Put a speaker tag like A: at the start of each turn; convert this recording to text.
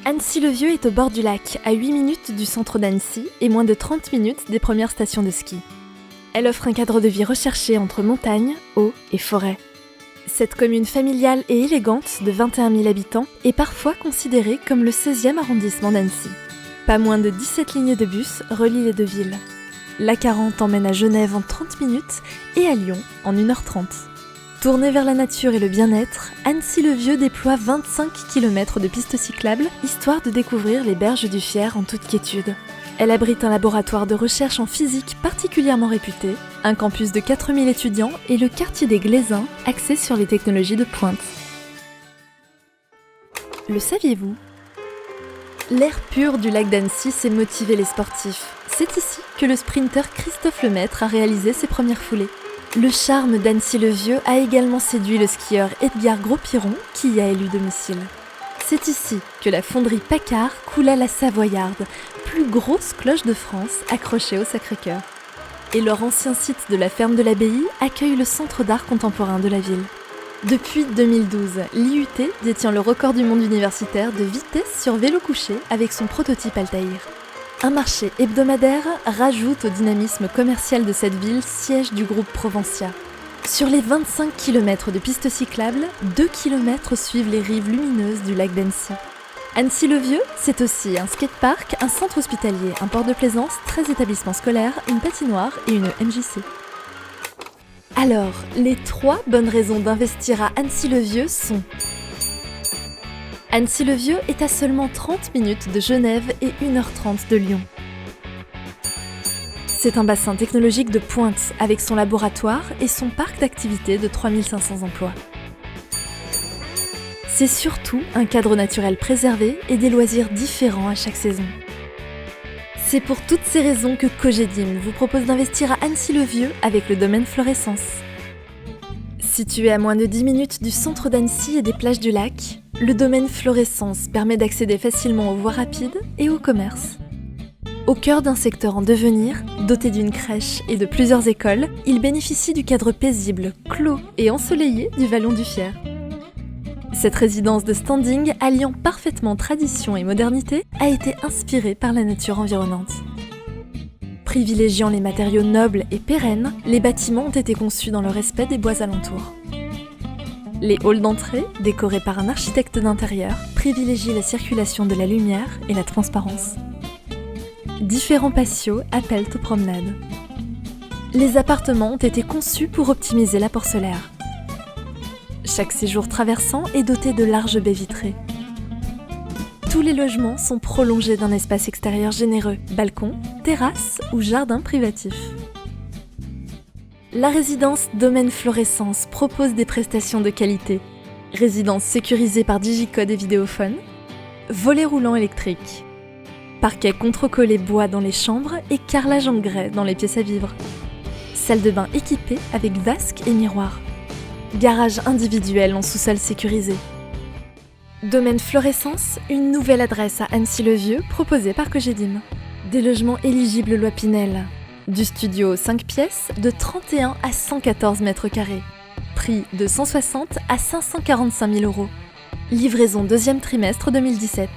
A: Annecy-le-Vieux est au bord du lac, à 8 minutes du centre d'Annecy et moins de 30 minutes des premières stations de ski. Elle offre un cadre de vie recherché entre montagne, eau et forêt. Cette commune familiale et élégante de 21 000 habitants est parfois considérée comme le 16e arrondissement d'Annecy. Pas moins de 17 lignes de bus relient les deux villes. L'A40 emmène à Genève en 30 minutes et à Lyon en 1h30. Tournée vers la nature et le bien-être, Annecy-le-Vieux déploie 25 km de pistes cyclables, histoire de découvrir les berges du Fier en toute quiétude. Elle abrite un laboratoire de recherche en physique particulièrement réputé, un campus de 4000 étudiants et le quartier des Glaisins, axé sur les technologies de pointe. Le saviez-vous ? L'air pur du lac d'Annecy sait motiver les sportifs. C'est ici que le sprinter Christophe Lemaître a réalisé ses premières foulées. Le charme d'Annecy-le-Vieux a également séduit le skieur Edgar Gros-Piron qui y a élu domicile. C'est ici que la fonderie Paccard coula la Savoyarde, plus grosse cloche de France accrochée au Sacré-Cœur. Et leur ancien site de la ferme de l'Abbaye accueille le centre d'art contemporain de la ville. Depuis 2012, l'IUT détient le record du monde universitaire de vitesse sur vélo couché avec son prototype Altaïr. Un marché hebdomadaire rajoute au dynamisme commercial de cette ville, siège du groupe Provencia. Sur les 25 km de pistes cyclables, 2 km suivent les rives lumineuses du lac d'Annecy. Annecy-le-Vieux, c'est aussi un skatepark, un centre hospitalier, un port de plaisance, 13 établissements scolaires, une patinoire et une MJC. Alors, les 3 bonnes raisons d'investir à Annecy-le-Vieux sont: Annecy-le-Vieux est à seulement 30 minutes de Genève et 1h30 de Lyon. C'est un bassin technologique de pointe avec son laboratoire et son parc d'activités de 3500 emplois. C'est surtout un cadre naturel préservé et des loisirs différents à chaque saison. C'est pour toutes ces raisons que Cogedim vous propose d'investir à Annecy-le-Vieux avec le domaine Florescence. Situé à moins de 10 minutes du centre d'Annecy et des plages du lac, le domaine Florescence permet d'accéder facilement aux voies rapides et au commerce. Au cœur d'un secteur en devenir, doté d'une crèche et de plusieurs écoles, il bénéficie du cadre paisible, clos et ensoleillé du Vallon du Fier. Cette résidence de standing, alliant parfaitement tradition et modernité, a été inspirée par la nature environnante. Privilégiant les matériaux nobles et pérennes, les bâtiments ont été conçus dans le respect des bois alentours. Les halls d'entrée, décorés par un architecte d'intérieur, privilégient la circulation de la lumière et la transparence. Différents patios appellent aux promenades. Les appartements ont été conçus pour optimiser l'apport solaire. Chaque séjour traversant est doté de larges baies vitrées. Tous les logements sont prolongés d'un espace extérieur généreux, balcon, terrasse ou jardin privatif. La résidence Domaine Florescence propose des prestations de qualité. Résidence sécurisée par digicode et vidéophone, volet roulant électrique, parquet contrecollé bois dans les chambres et carrelage en grès dans les pièces à vivre, salle de bain équipée avec vasque et miroir, garage individuel en sous-sol sécurisé. Domaine Florescence, une nouvelle adresse à Annecy-le-Vieux proposée par Cogedim. Des logements éligibles loi Pinel. Du studio 5 pièces de 31 à 114 mètres carrés. Prix de 160 à 545 000 €. Livraison 2e trimestre 2017.